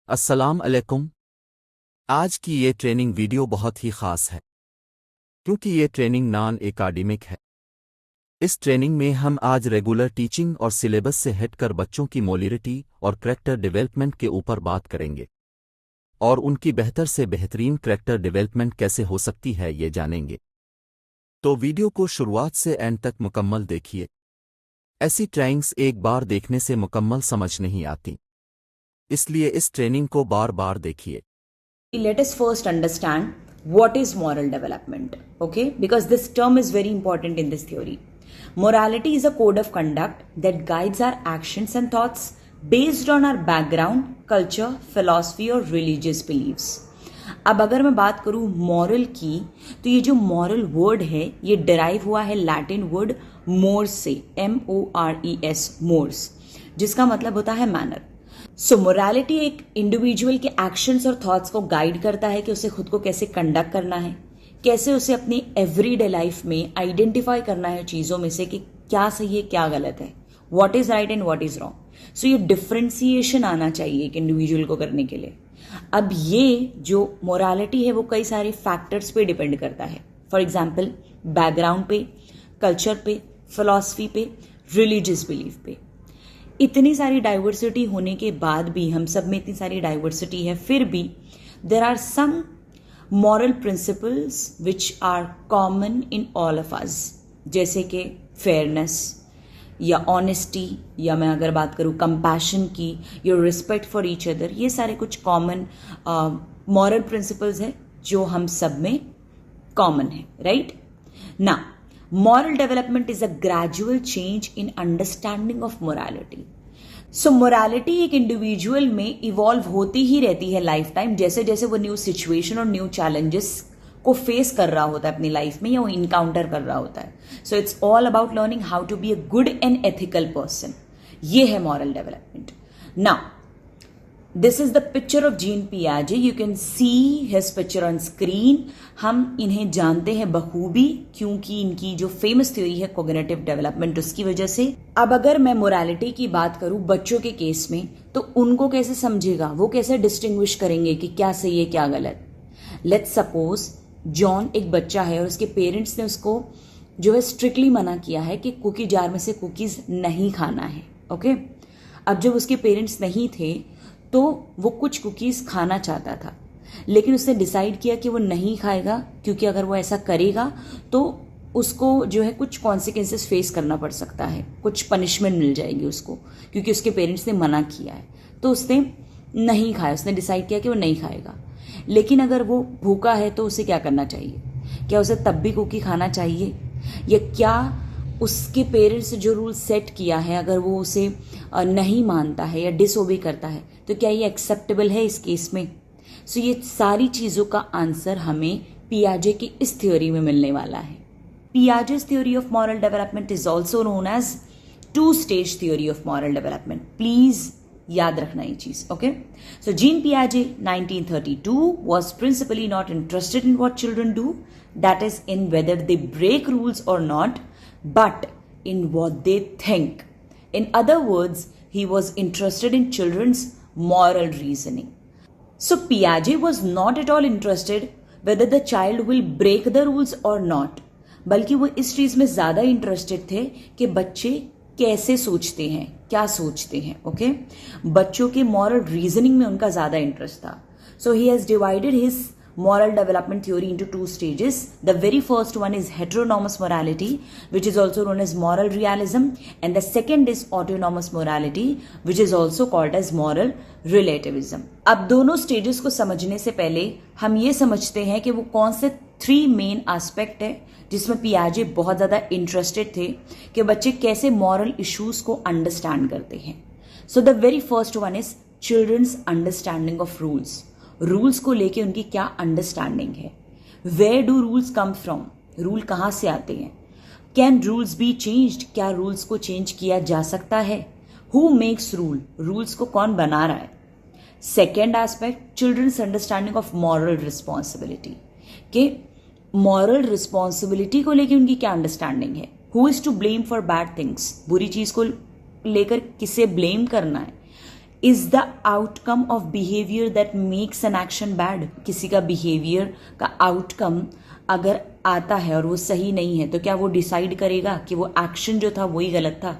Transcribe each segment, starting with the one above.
अस्सलाम अलैकुम। आज की ये ट्रेनिंग वीडियो बहुत ही ख़ास है क्योंकि ये ट्रेनिंग नॉन एकेडमिक है। इस ट्रेनिंग में हम आज रेगुलर टीचिंग और सिलेबस से हटकर बच्चों की मोलिरिटी और करैक्टर डेवलपमेंट के ऊपर बात करेंगे और उनकी बेहतर से बेहतरीन करैक्टर डेवलपमेंट कैसे हो सकती है ये जानेंगे। तो वीडियो को शुरुआत से एंड तक मुकम्मल देखिए। ऐसी ट्रेनिंग्स एक बार देखने से मुकम्मल समझ नहीं आती, इसलिए इस ट्रेनिंग को बार बार देखिए। Let us first understand what is moral development, okay? Because this term is very important in this theory. Morality is a code of conduct that guides our actions and thoughts based on our background, culture, philosophy और religious beliefs. अब अगर मैं बात करूं moral की, तो ये जो मॉरल वर्ड है ये डिराइव हुआ है लैटिन वर्ड मोर्स से, MORES, मोर्स, जिसका मतलब होता है मैनर। सो मोरालिटी एक इंडिविजुअल के एक्शंस और थॉट्स को गाइड करता है कि उसे खुद को कैसे कंडक्ट करना है, कैसे उसे अपनी एवरीडे लाइफ में आइडेंटिफाई करना है चीजों में से कि क्या सही है क्या गलत है, what is right and what is wrong. So ये डिफ्रेंसिएशन आना चाहिए एक इंडिविजुअल को करने के लिए। अब ये जो मोरालिटी है वो कई सारे फैक्टर्स पे डिपेंड करता है। फॉर एग्जाम्पल बैकग्राउंड पे, कल्चर पे, फिलॉसफी पे, रिलीजियस बिलीफ पे। इतनी सारी डाइवर्सिटी होने के बाद भी, हम सब में इतनी सारी डाइवर्सिटी है, फिर भी there are some moral principles which are common in all of us, जैसे कि फेयरनेस या ऑनेस्टी, या मैं अगर बात करूं कंपैशन की, your respect for each other, ये सारे कुछ कॉमन मॉरल प्रिंसिपल्स हैं जो हम सब में कॉमन है, राइट ना। Moral development is a gradual change in understanding of morality. So morality एक इंडिविजुअल में इवॉल्व होती ही रहती है लाइफ टाइम, जैसे जैसे वो न्यू सिचुएशन और न्यू चैलेंजेस को फेस कर रहा होता है अपनी लाइफ में या वो इनकाउंटर कर रहा होता है। So it's all about learning how to be a good and ethical person. ये है moral development. Now this is the picture of Jean पियाजे। You can see his picture on screen. हम इन्हें जानते हैं बखूबी क्योंकि इनकी जो फेमस थ्योरी है कोग्निटिव डेवलपमेंट, उसकी वजह से। अब अगर मैं मोरालिटी की बात करूं बच्चों के केस में, तो उनको कैसे समझेगा, वो कैसे डिस्टिंग्विश करेंगे कि क्या सही है क्या गलत। लेट्स सपोज जॉन एक बच्चा है और उसके पेरेंट्स ने उसको जो है स्ट्रिक्टली मना किया है कि कुकी जार में से कुकीज नहीं खाना है, ओके। अब जब उसके पेरेंट्स नहीं थे तो वो कुछ कुकीज खाना चाहता था, लेकिन उसने डिसाइड किया कि वो नहीं खाएगा क्योंकि अगर वो ऐसा करेगा तो उसको जो है कुछ कॉन्सिक्वेंसेस फेस करना पड़ सकता है, कुछ पनिशमेंट मिल जाएगी उसको, क्योंकि उसके पेरेंट्स ने मना किया है। तो उसने नहीं खाया, उसने डिसाइड किया कि वो नहीं खाएगा। लेकिन अगर वो भूखा है तो उसे क्या करना चाहिए? क्या उसे तब भी कुकी खाना चाहिए, या क्या उसके पेरेंट्स ने जो रूल सेट किया है अगर वो उसे नहीं मानता है या डिसओबे करता है तो क्या ये एक्सेप्टेबल है इस केस में? सो ये सारी चीजों का आंसर हमें पियाजे की इस थ्योरी में मिलने वाला है। Piaget's theory of moral development is also known as two stage theory of moral development. Please याद रखना ये चीज, ओके। सो जीन पियाजे 1932 was principally not interested in what children do, that is in whether they break rules or not, but in what they think. In other words, he was interested in children's moral reasoning. So Piaget was not at all interested whether the child will break the rules or not, बल्कि वो इस चीज में ज्यादा interested थे कि बच्चे कैसे सोचते हैं, क्या सोचते हैं, ओके। बच्चों के मॉरल रीजनिंग में उनका ज्यादा इंटरेस्ट था। So he has divided his moral development theory into two stages. The very first one is heteronomous morality, which is also known as moral realism, and the second is autonomous morality, which is also called as moral relativism. अब दोनों stages को समझने से पहले हम ये समझते हैं कि वो कौन से 3 मेन एस्पेक्ट है जिसमें पियाजे बहुत ज्यादा इंटरेस्टेड थे कि बच्चे कैसे मॉरल इश्यूज को अंडरस्टैंड करते हैं। So the very first one is children's understanding of rules. Rules को लेके उनकी क्या अंडरस्टैंडिंग है। Where do rules come from, rule कहां से आते हैं। कैन रूल्स बी चेंज्ड, क्या रूल्स को चेंज किया जा सकता है। हु मेक्स रूल, रूल्स को कौन बना रहा है। Second aspect, children's understanding of moral responsibility, के मॉरल रिस्पॉन्सिबिलिटी को लेके उनकी क्या अंडरस्टैंडिंग है। Who is to blame for bad things, बुरी चीज को लेकर किसे ब्लेम करना है। Is the outcome of behaviour that makes an action bad. किसी का बिहेवियर का आउटकम अगर आता है और वो सही नहीं है तो क्या वो डिसाइड करेगा कि वो एक्शन जो था वही गलत था?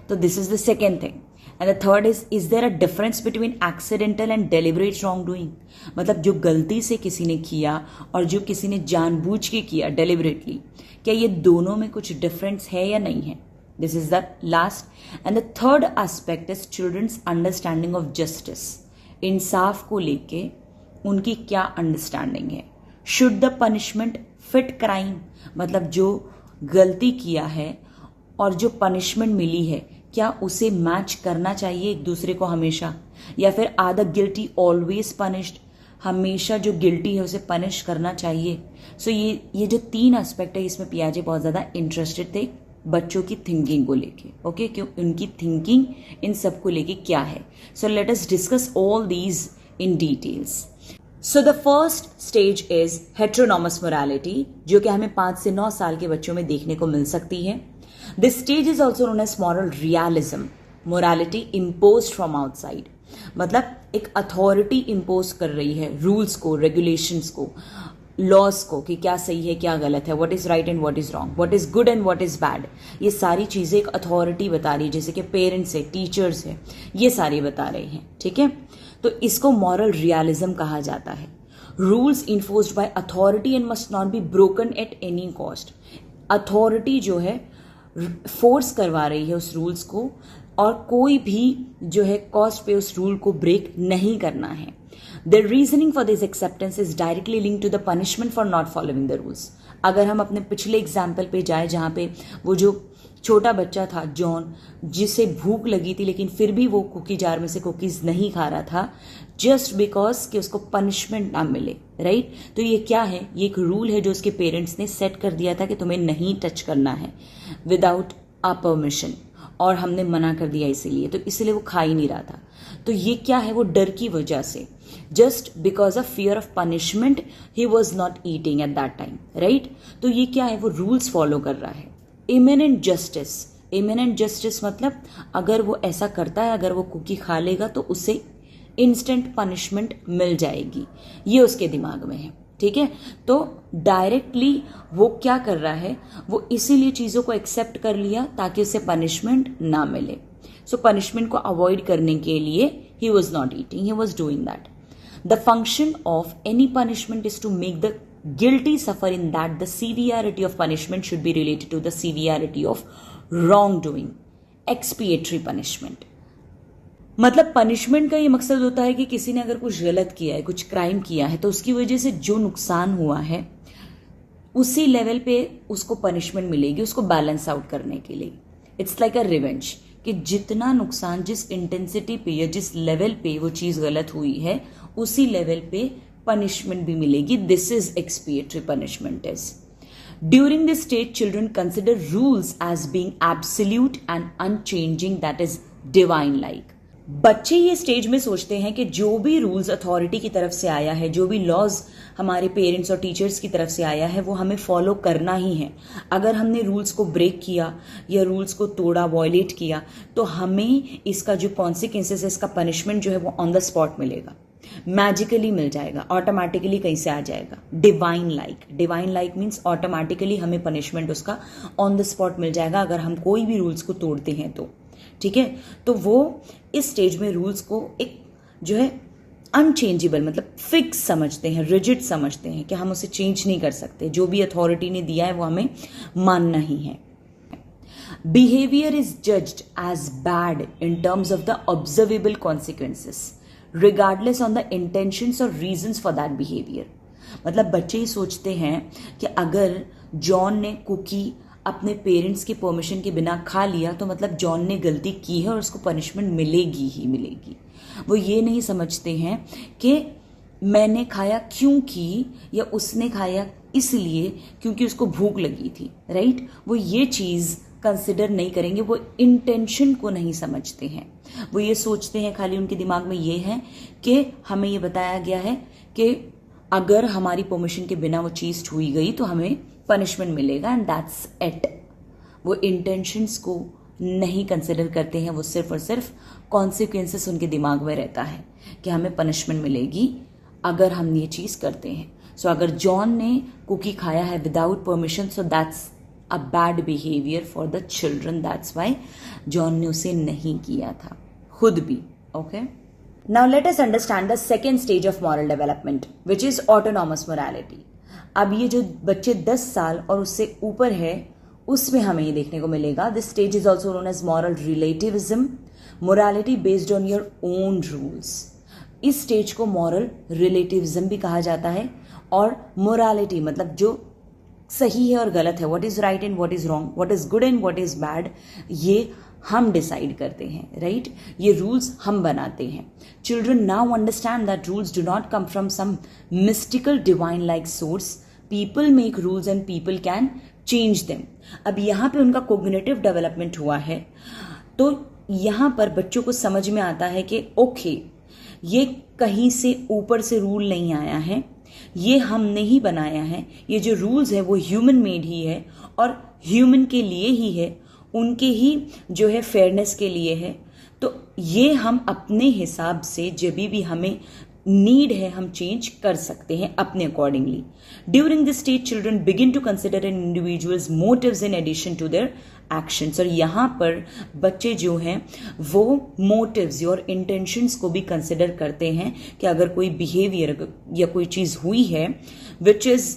तो this is the second thing. And the third is there a difference between accidental and deliberate wrong doing. मतलब जो गलती से किसी ने किया और जो किसी ने जानबूझ के किया डेलिबरेटली, क्या ये दोनों में कुछ डिफरेंस है या नहीं है? This is the last and the third aspect is children's understanding of justice. इंसाफ को लेके उनकी क्या अंडरस्टैंडिंग है? Should the punishment fit crime? मतलब जो गलती किया है और जो पनिशमेंट मिली है क्या उसे मैच करना चाहिए एक दूसरे को हमेशा, या फिर are the guilty always punished? हमेशा जो गिल्टी है उसे पनिश करना चाहिए। सो ये जो तीन एस्पेक्ट है इसमें पियाजे बहुत ज्यादा इंटरेस्टेड थे बच्चों की थिंकिंग को लेके। ओके, क्यों उनकी थिंकिंग इन सब को लेके क्या है? So let us discuss all these in details. So the first stage is heteronomous morality, जो कि हमें 5 से 9 साल के बच्चों में देखने को मिल सकती है। This stage is also known as moral realism, morality imposed from outside. मतलब एक अथॉरिटी इम्पोज कर रही है रूल्स को, रेगुलेशंस को, लॉज को कि क्या सही है क्या गलत है, what is right and what is wrong, what is good and what is bad. ये सारी चीजें एक अथॉरिटी बता रही है, जैसे कि पेरेंट्स है, टीचर्स है, ये सारे बता रहे हैं। ठीक है, तो इसको मॉरल रियलिज्म कहा जाता है। Rules enforced by authority and must not be broken at any cost. Authority जो है फोर्स करवा रही है उस रूल्स को और कोई भी जो है कॉस्ट पे उस रूल को ब्रेक नहीं करना है। The reasoning for this acceptance is directly link to the punishment for not following the rules. अगर हम अपने पिछले एग्जाम्पल पे जाए जहां पे वो जो छोटा बच्चा था जॉन, जिसे भूख लगी थी लेकिन फिर भी वो कुकी जार में से कुकीज नहीं खा रहा था जस्ट बिकॉज कि उसको पनिशमेंट ना मिले, राइट? तो ये क्या है? ये एक रूल है जो उसके पेरेंट्स ने सेट कर दिया था कि तुम्हें नहीं टच करना है विदाउट आ परमिशन, और हमने मना कर दिया इसीलिए, तो इसलिए वो खा ही नहीं रहा था। तो ये क्या है? वो डर की वजह से, just because of fear of punishment he was not eating at that time, right? तो ये क्या है? वो रूल्स फॉलो कर रहा है। इमिनेंट जस्टिस, इमिनेंट जस्टिस मतलब अगर वो ऐसा करता है, अगर वो कुकी खा लेगा तो उसे इंस्टेंट पनिशमेंट मिल जाएगी, ये उसके दिमाग में है। ठीक है, तो डायरेक्टली वो क्या कर रहा है? वो इसीलिए चीजों को एक्सेप्ट कर लिया ताकि उसे पनिशमेंट ना मिले। सो पनिशमेंट को अवॉइड करने के लिए he was not eating, he was doing that. The function of any punishment is to make the guilty suffer, in that the severity of punishment should be related to the severity of wrongdoing. Expiatory punishment मतलब punishment का ये मकसद होता है कि किसी ने अगर कुछ गलत किया है, कुछ क्राइम किया है, तो उसकी वजह से जो नुकसान हुआ है उसी लेवल पे उसको पनिशमेंट मिलेगी, उसको बैलेंस आउट करने के लिए। इट्स लाइक अ रिवेंज कि जितना नुकसान, जिस इंटेंसिटी पे या जिस लेवल पे वो चीज गलत हुई है उसी लेवल पे punishment भी मिलेगी। This is expiatory punishment is. During this stage, children consider rules as being absolute and unchanging, that is divine like. बच्चे ये स्टेज में सोचते हैं कि जो भी रूल्स अथॉरिटी की तरफ से आया है, जो भी लॉज हमारे पेरेंट्स और टीचर्स की तरफ से आया है, वो हमें फॉलो करना ही है। अगर हमने रूल्स को ब्रेक किया या रूल्स को तोड़ा, वॉयलेट किया, तो हमें इसका जो कॉन्सिक्वेंसेस है, इसका पनिशमेंट जो है वो ऑन द स्पॉट मिलेगा, मैजिकली मिल जाएगा, ऑटोमेटिकली कहीं से आ जाएगा। Divine like, divine like means automatically हमें पनिशमेंट उसका ऑन द स्पॉट मिल जाएगा अगर हम कोई भी रूल्स को तोड़ते हैं तो। ठीक है, तो वो इस स्टेज में रूल्स को एक जो है अनचेंजेबल मतलब फिक्स समझते हैं, रिजिड समझते हैं कि हम उसे चेंज नहीं कर सकते, जो भी अथॉरिटी ने दिया है वो हमें मानना ही है। Behaviour is judged as bad in terms of the observable consequences regardless on the intentions or reasons for that behavior। मतलब बच्चे ही सोचते हैं कि अगर जॉन ने कुकी अपने पेरेंट्स की परमिशन के बिना खा लिया तो मतलब जॉन ने गलती की है और उसको पनिशमेंट मिलेगी ही मिलेगी। वो ये नहीं समझते हैं कि मैंने खाया क्योंकि या उसने खाया इसलिए क्योंकि उसको भूख लगी थी, राइट? वो ये चीज कंसिडर नहीं करेंगे, वो इंटेंशन को नहीं समझते हैं। वो ये सोचते हैं, खाली उनके दिमाग में ये है कि हमें ये बताया गया है कि अगर हमारी परमिशन के बिना वो चीज छुई गई तो हमें पनिशमेंट मिलेगा एंड दैट्स इट। वो इंटेंशंस को नहीं कंसिडर करते हैं, वो सिर्फ और सिर्फ कॉन्सिक्वेंसेस उनके दिमाग में रहता है कि हमें पनिशमेंट मिलेगी अगर हम ये चीज़ करते हैं। सो अगर जॉन ने कुकी खाया है without permission, so that's a bad behaviour for the children, that's why John ने उसे नहीं किया था खुद भी। Okay, now let us understand the second stage of moral development which is autonomous morality. अब ये जो बच्चे 10 साल और उससे ऊपर है उसमें हमें ये देखने को मिलेगा, this stage is also known as moral relativism, morality based on your own rules. इस स्टेज को मॉरल रिलेटिविज्म भी कहा जाता है, और मोरालिटी मतलब जो सही है और गलत है, what is right and what is wrong, what is good and what is bad, ये हम डिसाइड करते हैं, राइट? ये रूल्स हम बनाते हैं। Children now understand that rules do not come from some mystical divine like source, people make rules and people can change them. अब यहाँ पे उनका कोग्निटिव डेवलपमेंट हुआ है, तो यहाँ पर बच्चों को समझ में आता है कि ओके, ये कहीं से ऊपर से रूल नहीं आया है, ये हमने ही बनाया है, ये जो रूल्स है वो ह्यूमन मेड ही है और ह्यूमन के लिए ही है, उनके ही जो है फेयरनेस के लिए है। तो ये हम अपने हिसाब से जब भी हमें नीड है हम चेंज कर सकते हैं अपने accordingly. During this stage children begin to consider an individual's motives in addition to their actions. और यहाँ पर बच्चे जो हैं वो मोटिव्स और इंटेंशंस को भी कंसिडर करते हैं कि अगर कोई बिहेवियर या कोई चीज हुई है which is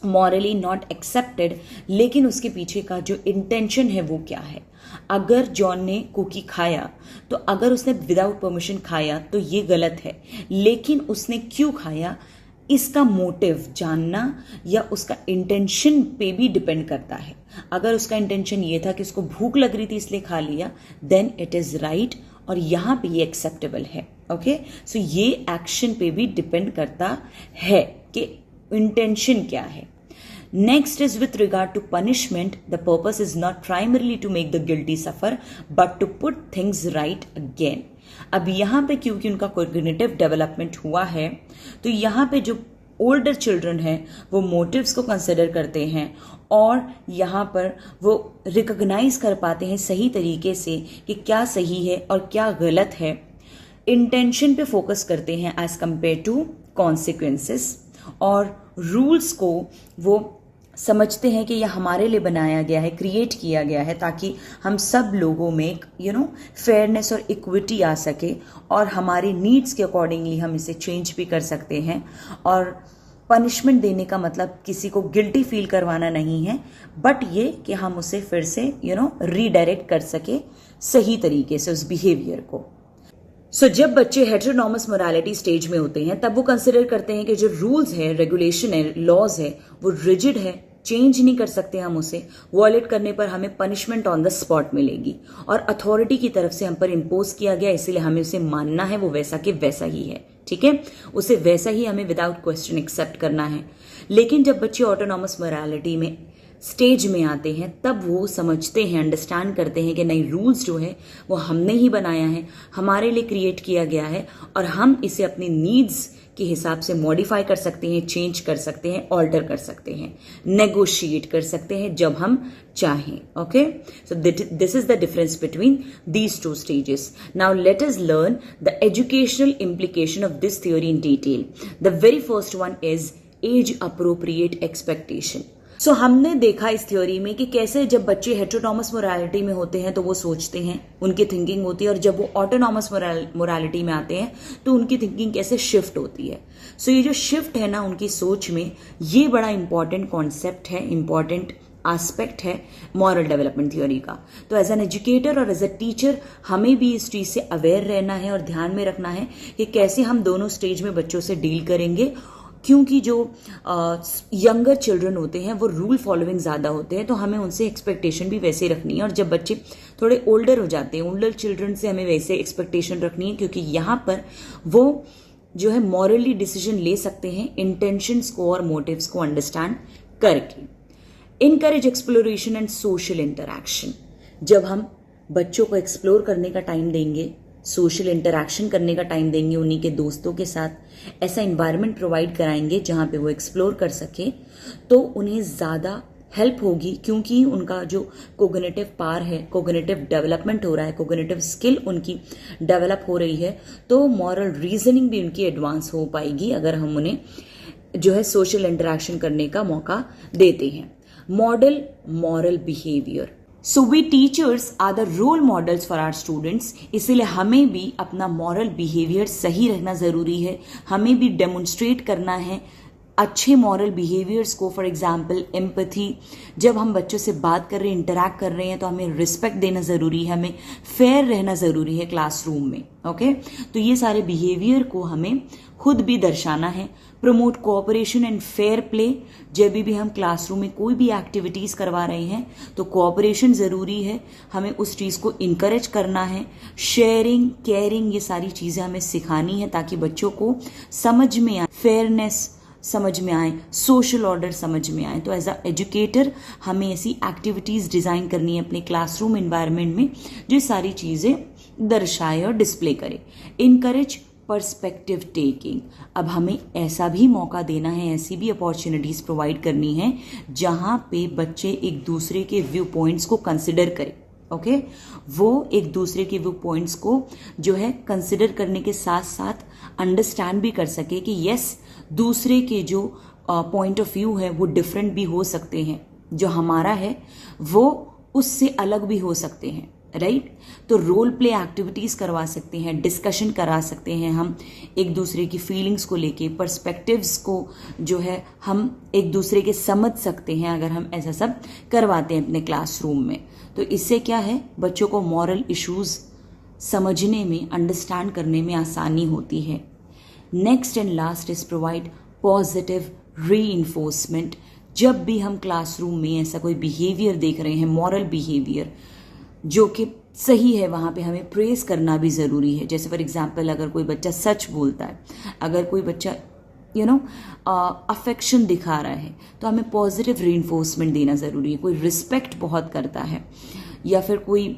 morally not accepted, लेकिन उसके पीछे का जो इंटेंशन है वो क्या है। अगर जॉन ने कुकी खाया तो अगर उसने विदाउट परमिशन खाया तो ये गलत है, लेकिन उसने क्यों खाया इसका मोटिव जानना या उसका इंटेंशन पे भी डिपेंड करता है। अगर उसका इंटेंशन ये था कि उसको भूख लग रही थी इसलिए खा लिया, देन इट इज राइट और यहाँ पे ये एक्सेप्टेबल है। ओके, सो ये एक्शन पे भी डिपेंड करता है कि इंटेंशन क्या है। Next is with regard to punishment, the purpose is not primarily to make the guilty suffer, but to put things right again. अब यहाँ पे क्योंकि उनका कॉग्निटिव डेवलपमेंट हुआ है, तो यहाँ पे जो ओल्डर चिल्ड्रन है वो मोटिव्स को कंसिडर करते हैं और यहाँ पर वो रिकॉग्नाइज कर पाते हैं सही तरीके से कि क्या सही है और क्या गलत है। इंटेंशन पे फोकस करते हैं एज कंपेयर टू कॉन्सिक्वेंसेस, और रूल्स को वो समझते हैं कि यह हमारे लिए बनाया गया है, क्रिएट किया गया है, ताकि हम सब लोगों में फेयरनेस और इक्विटी आ सके और हमारी नीड्स के अकॉर्डिंगली हम इसे चेंज भी कर सकते हैं। और पनिशमेंट देने का मतलब किसी को गिल्टी फील करवाना नहीं है, बट ये कि हम उसे फिर से रीडायरेक्ट कर सके सही तरीके से उस बिहेवियर को। सो जब बच्चे हेटेरोनॉमस मोरालिटी स्टेज में होते हैं तब वो कंसिडर करते हैं कि जो रूल्स है, रेगुलेशन है, लॉज है, वो रिजिड है, चेंज नहीं कर सकते हम उसे। वॉयलेट करने पर हमें पनिशमेंट ऑन द स्पॉट मिलेगी और अथॉरिटी की तरफ से हम पर इम्पोज किया गया, इसलिए हमें उसे मानना है, वो वैसा के वैसा ही है। ठीक है, उसे वैसा ही हमें विदाउट क्वेश्चन एक्सेप्ट करना है। लेकिन जब बच्चे ऑटोनॉमस मोरालिटी में स्टेज में आते हैं तब वो समझते हैं, अंडरस्टैंड करते हैं कि नहीं, रूल्स जो है वो हमने ही बनाया है, हमारे लिए क्रिएट किया गया है और हम इसे अपनी नीड्स के हिसाब से मॉडिफाई कर सकते हैं, चेंज कर सकते हैं, ऑल्टर कर सकते हैं, नेगोशिएट कर सकते हैं जब हम चाहें। Okay, so this is the difference between these two stages. Now let us learn the educational implication of this theory in detail. The very first one is age appropriate expectation. So हमने देखा इस theory में कि कैसे जब बच्चे हेटेरोनॉमस morality में होते हैं तो वो सोचते हैं, उनकी थिंकिंग होती है, और जब वो ऑटोनॉमस मोरालिटी में आते हैं तो उनकी थिंकिंग कैसे शिफ्ट होती है। सो ये जो शिफ्ट है ना उनकी सोच में, ये बड़ा इंपॉर्टेंट कॉन्सेप्ट है, इंपॉर्टेंट एस्पेक्ट है मॉरल डेवलपमेंट थ्योरी का। तो एज एन एजुकेटर और एज अ टीचर हमें भी इस चीज से अवेयर रहना है और ध्यान में रखना है कि कैसे हम दोनों स्टेज में बच्चों से डील करेंगे, क्योंकि जो यंगर चिल्ड्रन होते हैं वो रूल फॉलोइंग ज़्यादा होते हैं, तो हमें उनसे एक्सपेक्टेशन भी वैसे रखनी है। और जब बच्चे थोड़े ओल्डर हो जाते हैं, ओल्डर चिल्ड्रन से हमें वैसे एक्सपेक्टेशन रखनी है, क्योंकि यहाँ पर वो जो है मॉरली डिसीजन ले सकते हैं इंटेंशंस को और मोटिव्स को अंडरस्टैंड करके। Encourage exploration and social interaction. जब हम बच्चों को एक्सप्लोर करने का टाइम देंगे, सोशल इंटरैक्शन करने का टाइम देंगे उन्हीं के दोस्तों के साथ, ऐसा इन्वायरमेंट प्रोवाइड कराएंगे जहां पे वो एक्सप्लोर कर सके, तो उन्हें ज़्यादा हेल्प होगी, क्योंकि उनका जो कोग्निटिव पावर है, कोग्निटिव डेवलपमेंट हो रहा है, कोग्निटिव स्किल उनकी डेवलप हो रही है, तो मॉरल रीजनिंग भी उनकी एडवांस हो पाएगी अगर हम उन्हें जो है सोशल इंटरेक्शन करने का मौका देते हैं। Model moral behaviour. So we teachers are the role models for our students, इसीलिए हमें भी अपना मॉरल बिहेवियर सही रहना जरूरी है, हमें भी डेमोन्स्ट्रेट करना है अच्छे मॉरल बिहेवियर्स को। फॉर एग्जाम्पल एम्पैथी, जब हम बच्चों से बात कर रहे हैं, इंटरैक्ट कर रहे हैं, तो हमें रिस्पेक्ट देना जरूरी है, हमें फेयर रहना जरूरी है क्लासरूम में। ओके, तो ये सारे बिहेवियर को हमें खुद भी दर्शाना है। Promote cooperation and fair play, जब भी हम क्लासरूम में कोई भी एक्टिविटीज करवा रहे हैं तो कोऑपरेशन जरूरी है, हमें उस चीज को इनकरेज करना है। शेयरिंग, केयरिंग, ये सारी चीजें हमें सिखानी है ताकि बच्चों को समझ में आए, फेयरनेस समझ में आए, सोशल ऑर्डर समझ में आए। तो एज अ एजुकेटर हमें ऐसी एक्टिविटीज डिजाइन करनी है अपने क्लासरूम एनवायरनमेंट में जो सारी चीजें दर्शाए और डिस्प्ले करे। इनकरेज पर्सपेक्टिव टेकिंग, अब हमें ऐसा भी मौका देना है, ऐसी भी अपॉर्चुनिटीज प्रोवाइड करनी है जहां पे बच्चे एक दूसरे के व्यू पॉइंट्स को कंसिडर करें। ओके, वो एक दूसरे के व्यू पॉइंट्स को जो है कंसिडर करने के साथ साथ अंडरस्टैंड भी कर सके कि यस, दूसरे के जो पॉइंट ऑफ व्यू है वो डिफरेंट भी हो सकते हैं, जो हमारा है वो उससे अलग भी हो सकते हैं, राइट। तो रोल प्ले एक्टिविटीज करवा सकते हैं, डिस्कशन करा सकते हैं, हम एक दूसरे की फीलिंग्स को लेके, पर्सपेक्टिव्स को जो है हम एक दूसरे के समझ सकते हैं अगर हम ऐसा सब करवाते हैं अपने क्लासरूम में। तो इससे क्या है, बच्चों को मॉरल इश्यूज समझने में, अंडरस्टैंड करने में आसानी होती है। Next and last is provide positive reinforcement. जब भी हम क्लासरूम में ऐसा कोई बिहेवियर देख रहे हैं, मॉरल बिहेवियर जो कि सही है, वहां पे हमें प्रेज करना भी जरूरी है। जैसे फॉर एग्जाम्पल अगर कोई बच्चा सच बोलता है, अगर कोई बच्चा अफेक्शन दिखा रहा है, तो हमें पॉजिटिव रीइंफोर्समेंट देना जरूरी है। कोई रिस्पेक्ट बहुत करता है या फिर कोई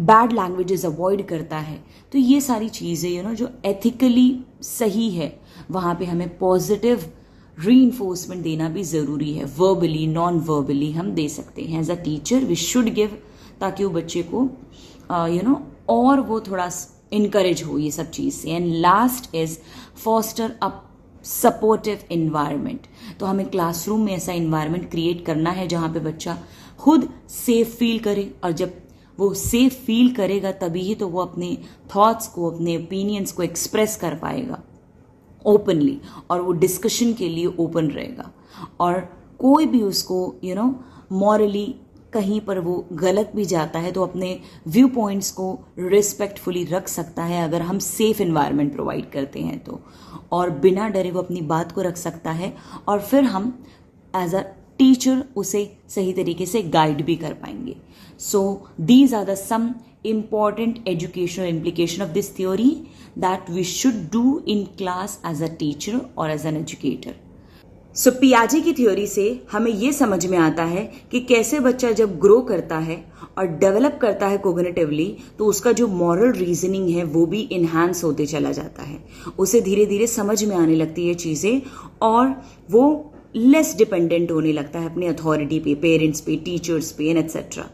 बैड लैंग्वेजेस अवॉइड करता है, तो ये सारी चीजें जो एथिकली सही है, वहां पे हमें पॉजिटिव रीइंफोर्समेंट देना भी जरूरी है। वर्बली, नॉन वर्बली हम दे सकते हैं। As a teacher we should give, ताकि वो बच्चे को और वो थोड़ा इनकरेज हो ये सब चीज से। And last is foster a supportive environment. तो हमें क्लासरूम में ऐसा एनवायरनमेंट क्रिएट करना है जहां पे बच्चा खुद सेफ फील करे, और जब वो सेफ फील करेगा तभी ही तो वो अपने थॉट्स को, अपने ओपिनियंस को एक्सप्रेस कर पाएगा ओपनली, और वो डिस्कशन के लिए ओपन रहेगा। और कोई भी उसको मॉरली कहीं पर वो गलत भी जाता है तो अपने व्यू पॉइंट्स को रिस्पेक्टफुली रख सकता है अगर हम सेफ एनवायरनमेंट प्रोवाइड करते हैं तो, और बिना डरे वो अपनी बात को रख सकता है, और फिर हम एज अ टीचर उसे सही तरीके से गाइड भी कर पाएंगे। So these are the some important educational implication of this theory that we should do in class as a teacher or as an educator. So पियाजे की थ्योरी से हमें ये समझ में आता है कि कैसे बच्चा जब ग्रो करता है और डेवलप करता है कोग्निटिवली, तो उसका जो मॉरल रीजनिंग है वो भी इनहैंस होते चला जाता है, उसे धीरे धीरे समझ में आने लगती है चीजें, और वो लेस डिपेंडेंट होने लगता है अपनी अथॉरिटी पे, पेरेंट्स पे, टीचर्स पे एंड एटसेट्रा।